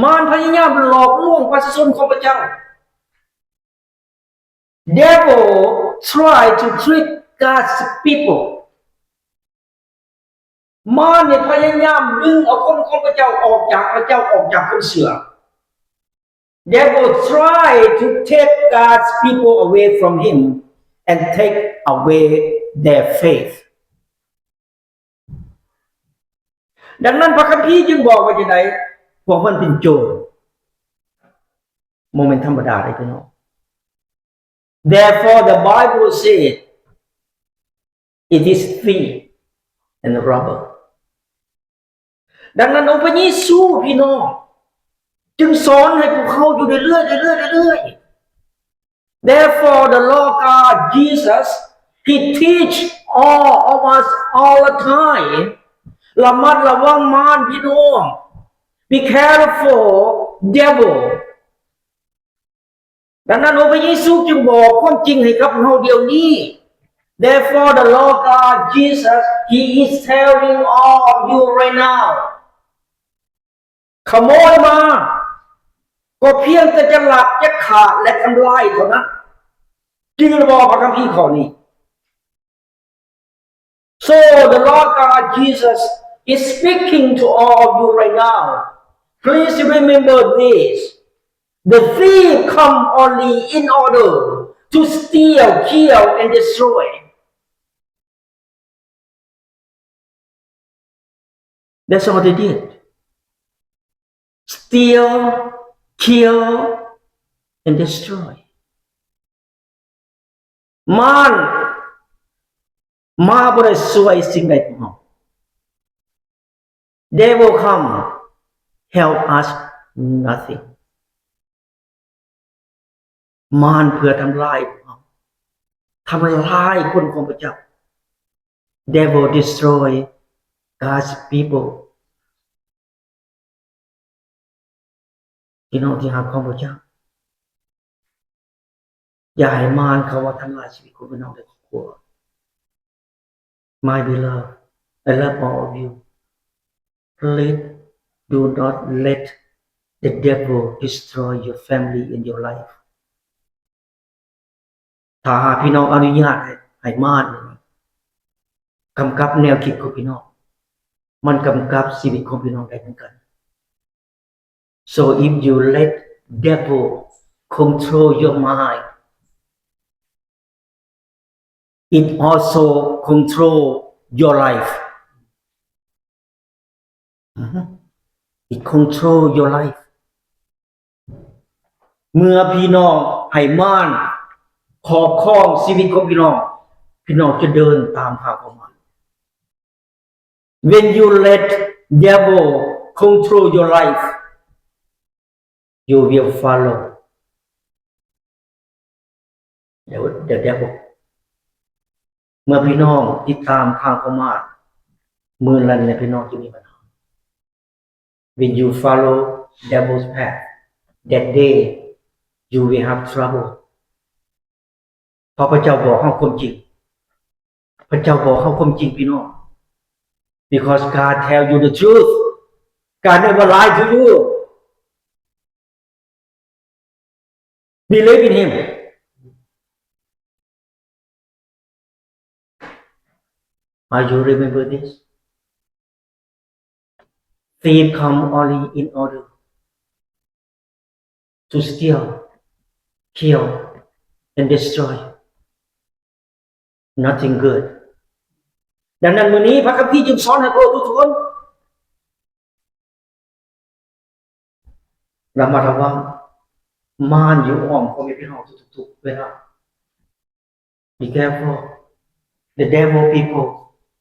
มารพยายามหลอกลวงประชาชนของพระเจ้า Devil try to trick God's people. มารเนี่ยพยายามดึงเอาคนของพระเจ้าออกจากพระเจ้าออกจากคนเชื่อ Devil try to take God's people away from him and take away their faith. ดังนั้นพระคัมภีร์จึงบอกว่าจังได๋พวกมันเป็นโจรโมเมนต์ธรรมดาได้พี่น้อง Therefore the Bible said it is thief and robber. ดังนั้นองค์พระเยซูพี่น้องจึงสอนให้พวกเขาอยู่เรื่อยๆ Therefore the Lord God Jesus He teach all of us all the time ระมัดระวังมารพี่น้อง Be careful devil ดังนั้นองค์พระเยซูจึงบอกความจริงให้กับเราเดี๋ยวนี้ Therefore the Lord God Jesus He is telling all of you right now ขโมยมาก็เพียงแต่จะลักจะขาดและทำลายเท่านั้นจึงบอกพระคัมภีร์ข้อนี้ So the Lord God Jesus is speaking to all of you right now. Please remember this. The thief come only in order to steal, kill and destroy. That's all they did. Steal, kill and destroy. มาบ่ได้ช่วยสิ่งใดของเรา They will come help us nothing. มารเพื่อทำลายพวกเราทำลายคนของพระเจ้า They will destroy God's people. พี่น้องที่รักของพระเจ้าอย่าให้มารเขาว่าทำลายชีวิตของพี่น้องในครอบครัว My beloved, I love all of you. Please do not let the devil destroy your family and your life. ถ้าหากพี่น้องอนุญาตให้มารกำกับแนวคิดของพี่น้องมันกำกับชีวิตของพี่น้องได้เหมือนกัน So if you let devil control your mind, it also control your life. It control your life. เมื่อพี่น้องให้มารครอบครองชีวิตของพี่น้อง พี่น้องจะเดินตามทางของมัน When you let devil control your life you will follow the devil เมื่อพี่น้องติดตามทางของมันมือลันเนี่ยพี่น้องจะมีปัญหา When you follow devil's path that day you will have trouble เพราะพระเจ้าบอกให้ความจริงพระเจ้าบอกให้ความจริงพี่น้อง because God tell you the truth God never lie to you believe in him are you remember this thief come only in order to steal kill and destroy nothing good ดังนั้นมื้อนี้พระคัมภีร์จึงสอนให้พวกทุกคนระมัดระวังมารอยู่อ้อมของพี่น้องทุกๆเวลา Be careful the devil people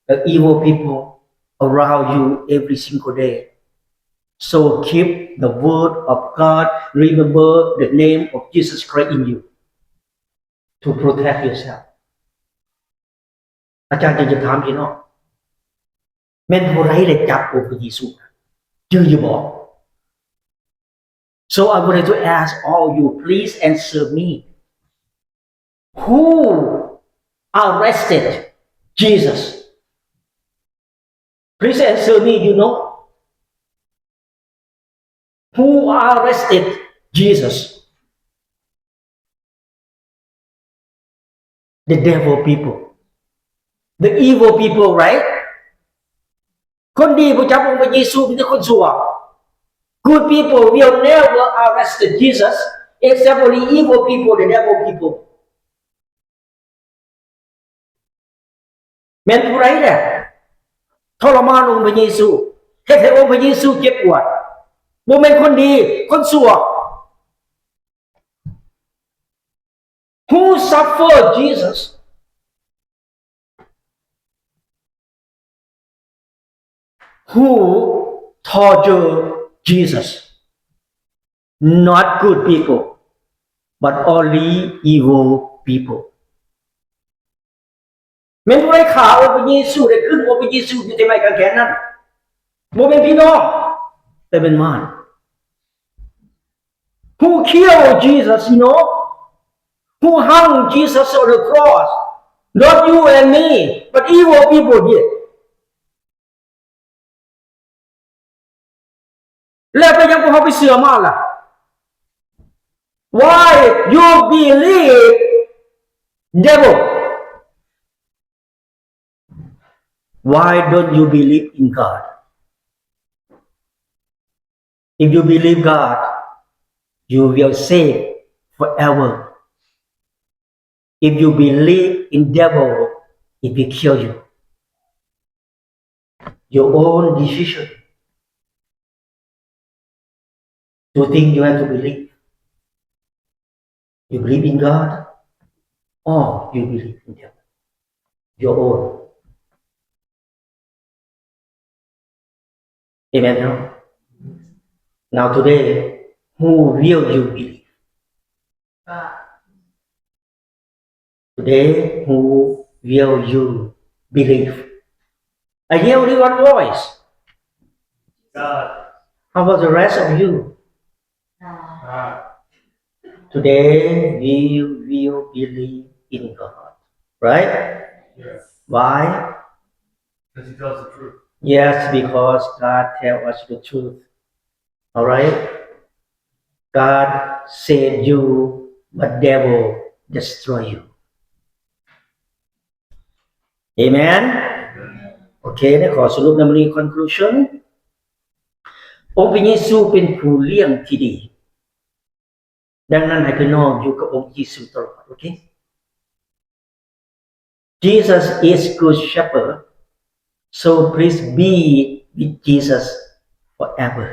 the evil people around you every single day so keep the word of God remember the name of Jesus Christ in you to protect yourself อาจารย์จะถามพี่น้องแม่นผู้ใดได้จับองค์พระเยซูเจออยู่บ่ So I would like to ask all you please answer me who arrested Jesus please answer me you know who arrested Jesus the devil people the evil people right คนดีผู้จับองค์พระเยซูมีแต่คนชั่ว good people will never arrest Jesus except only evil people the devil people แม่นผู้ใดแหละทรมานองค์พระเยซูเฮ็ดให้องค์พระเยซูเจ็บปวดบ่แม่นคนดีคนชั่ว who suffered Jesus who torture Jesus not good people but only evil people แม่นผู้ใดฆ่าองค์พระเยซูได้ขึ้นองค์พระเยซูอยู่ที่ไม้กางเขนนั้นบ่แม่นพี่น้องแต่เป็นมาร who killed Jesus you know who hung Jesus on the cross not you and me but evil people did แล้วไปยังพวกเขาไปเสือมาล่ะ why you believe devil why don't you believe in God if you believe God you will save forever if you believe in devil it will kill you your own decision you think you have to believe you believe in God or you believe in devil your own amen now today who will you believe today who will you believe I hear only one voice God. how about the rest of you God. today we will believe in God right Yes. why Because he tells the truth. yes because God tells us the truth all right God saved you but devil destroy you amen โอเคได้ขอสรุปในวันนี้ conclusion องค์พระเยซูเป็นผู้เลี้ยงที่ดีดังนั้นให้พี่น้องอยู่กับองค์เยซูตลอดโอเค Jesus is good shepherd so please be with Jesus forever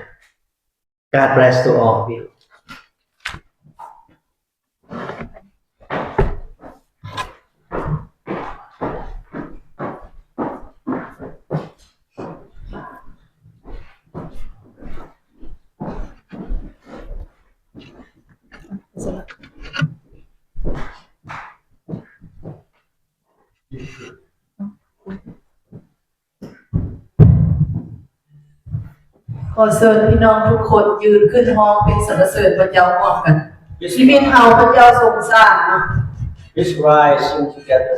God bless to all of you ขอเชิญพี่น้องทุกคนยืนขึ้นห้องเป็นสรรเสริญพระเจ้าร่วมกันชีวิตเฮาพระเจ้าทรงสร้างเนาะ Let's rise sing together.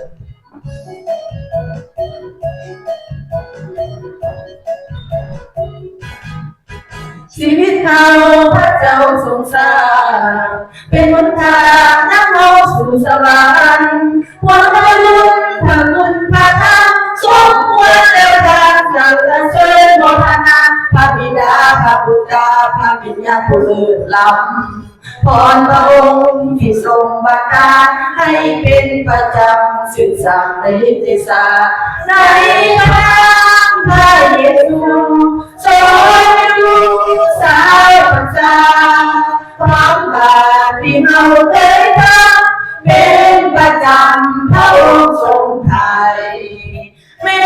ชีวิตเฮาพระเจ้าทรงสร้างเป็นหนทางนำเฮาสู่สวรรค์หวังว่าลุ้นพระคุณพระธรรมสมควรแล้วทางสรรเสริญโมทนาพระบิดาพระบุตรพระวิญญาณผู้เลิศล้ำพรพระองค์ที่ทรงบันดาลให้เป็นประจำสืบสานในฤทธิศาสตร์ในพระนามพระเยซูทรงรู้สายประจาความบาปที่เราเคยทำเป็นประจำพระองค์ทรงไทยแม้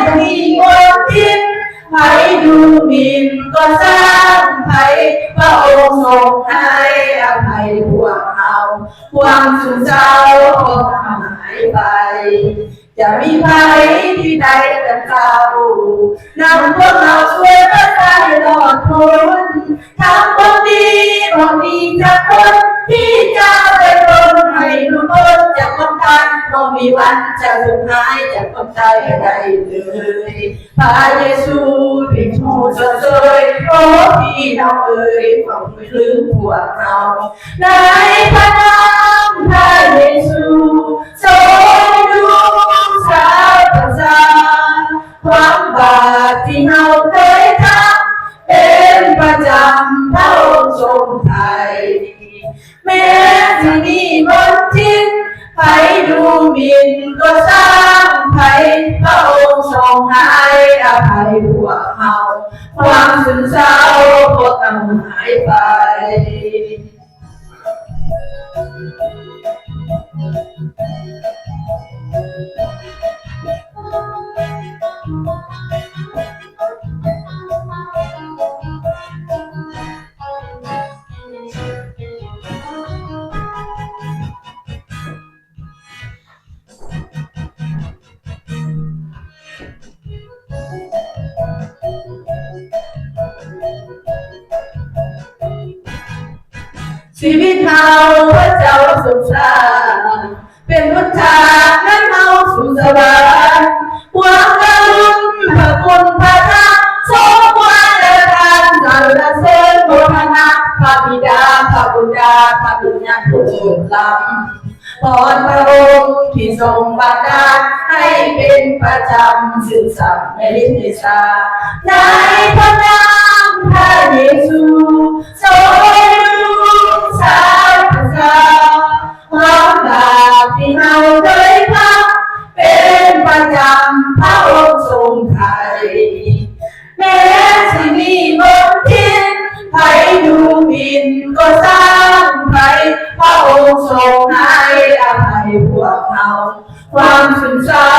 จะมีคนทิพย์ใครดูหมิ่นก็สร้างใครพระองค์ทรงให้อภัยพวกเราความสุขเศร้าก็หายไปจะมีภัยที่ใดกันเก่านำพวกเราช่วยพระใจรอดพ้นทำความดีความดีจากคนที่จะไปตนให้หลุดพ้นจากความตายก็มีวันจะสุดท้ายจากความตายได้เลยพระเยซูเป็นผู้เสยโอ้พี่น้องเอ๋ยฟังไม่ลืมพวกเราในพระนามพระเยซูทรงดูสายประสาความบาปที่เราเคยทำเป็นประจำพระองค์ทรงไทยแม้จะมีมนทินใครดูหมิ่นก็สร้างใครพระองค์ทรงให้อภัยพวกเราความซึมเศร้าก็ต้องหายไปชีวิตเฮาพระเจ้าทรงสร้างเป็นหนทางนำเฮาสู่สวรรค์หวังว่าลุ้นพระคุณพระธรรมสมควรแล้วทางสรรเสริญโมทนาพระบิดาพระบุตรพระวิญญาณผู้เลิศล้ำพรพระองค์ที่ทรงบันดาลให้เป็นประจำสืบสานในฤทธิศาสตร์ในพระนามพระเยซูทรงรู้สายประสาความบาปที่เราเคยทำเป็นประจำพระองค์ทรงไทยแม้จะมีมนทินใครดูหมิ่นก็สร้างใครพระองค์ทรงให้อภัยพวกเราความซึมเศร้า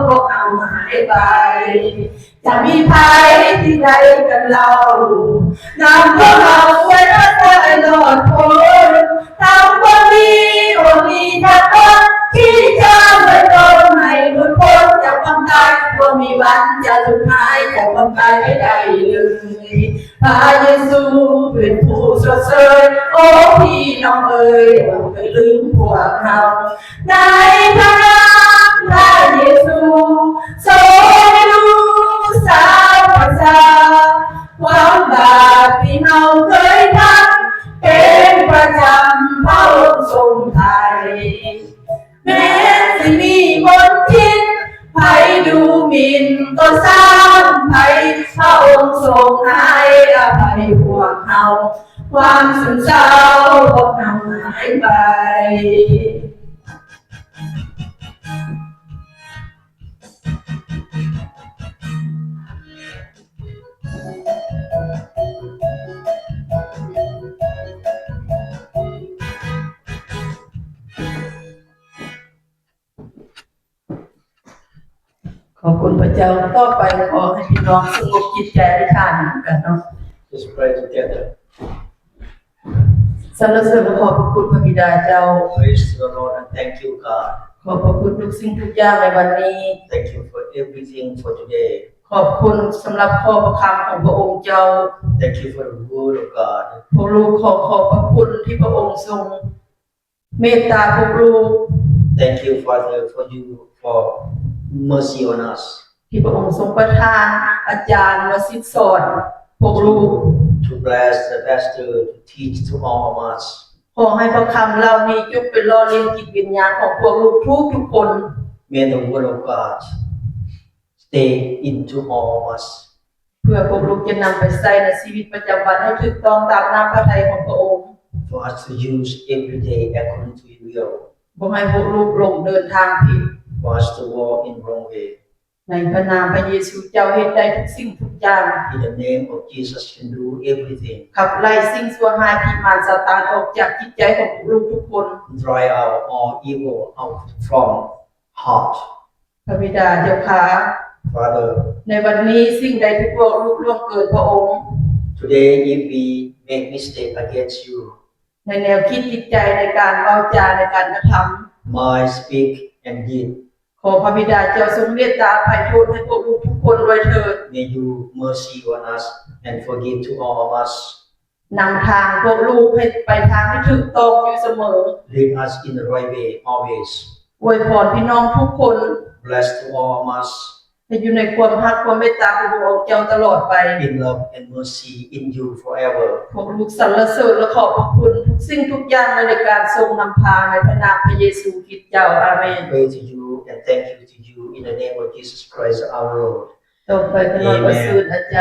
พวกเราหายไปจะมีภัยที่ใดกันเรานำพวกเราไว้รอดได้รอดพ้นทำความดีความดีทั้งคนที่จะไปตนให้หลุดพ้นจากความตายก็มีวันจะสุดท้ายจากความตายไม่ได้เลยพระเยซูเป็นผู้สดใสโอ้พี่น้องเอ๋ยอย่าไปลืมพวกเราในพระนามพระเยซูทรงรู้สายประสาความบาปที่เราเคยทำเป็นประจำพระองค์ทรงไทยแม้จะมีมนทินใครดูหมิ่นก็สร้างใครพระองค์ทรงให้อภัยพวกเราความซึมเศร้าพวกเราหายไปขอบคุณพระเจ้าต่อไปขอให้พี่น้องสงบจิตใจได้ทานกันเนาะ Let's pray together. สรรเสริญขอบพระคุณพระบิดาเจ้า Praise the Lord and thank you, God. ขอบพระคุณทุกสิ่งทุกอย่างในวันนี้ Thank you for everything for today. ขอบคุณสำหรับข้อประคำของพระองค์เจ้า Thank you for the word of God. พวกลูกขอบพระคุณที่พระองค์ทรงเมตตาพวกลูก Thank you, Father, for mercy on us. ที่พระองค์ทรงประทานอาจารย์มาสิสอนพวกลูก To bless the pastor to teach to all of us. ขอให้พระคำเหล่านี้จงเป็นล่อเลี้ยงจิตวิญญาณของพวกลูกทุกคน May the word of God stay into all of us. เพื่อพวกลูกจะนำไปใช้ในชีวิตประจำวันให้ถูกต้องตามน้ำพระทัยของพระองค์ For us to use every day according to your will. บ่ให้พวกลูกหลงเดินทางผิด For us to walk in wrong way. ในพระนามพระเยซูเจ้าเฮ็ดได้ทุกสิ่งทุกอย่าง In the name of Jesus, can do everything. ขับไล่สิ่งชั่วร้ายที่มารซาตานออกจากจิตใจของพวกลูกทุกคน Drive out all evil out from heart. พระบิดาเจ้าค่ะ Father, ในวันนี้สิ่งใดที่พวกลูกล่วงเกินพระองค์ today if we make mistake against you, ในแนวคิดจิตใจในการเว้าจาในการกระทำ mind, speak, and deed, ขอพระบิดาเจ้าทรงเมตตาอภัยโทษให้พวกลูกทุกคนด้วยเถิด may you mercy on us and forgive to all of us. นำทางพวกลูกให้ไปทางที่ถูกต้องอยู่เสมอ Lead us in the right way always. อวยพรพี่น้องทุกคน Bless to all of us ให้อยู่ในความรักความเมตตาของพระองค์เจ้าตลอดไป in love and mercy in you forever. พวกลูกสรรเสริญและขอบพระคุณทุกสิ่งทุกอย่างในการทรงนำพาในพระนามพระเยซูคริสต์เจ้าอาเมน Pray to you and thank you to you in the name of Jesus Christ our Lord. ต่อไปพระนามประเสริฐอาจารย์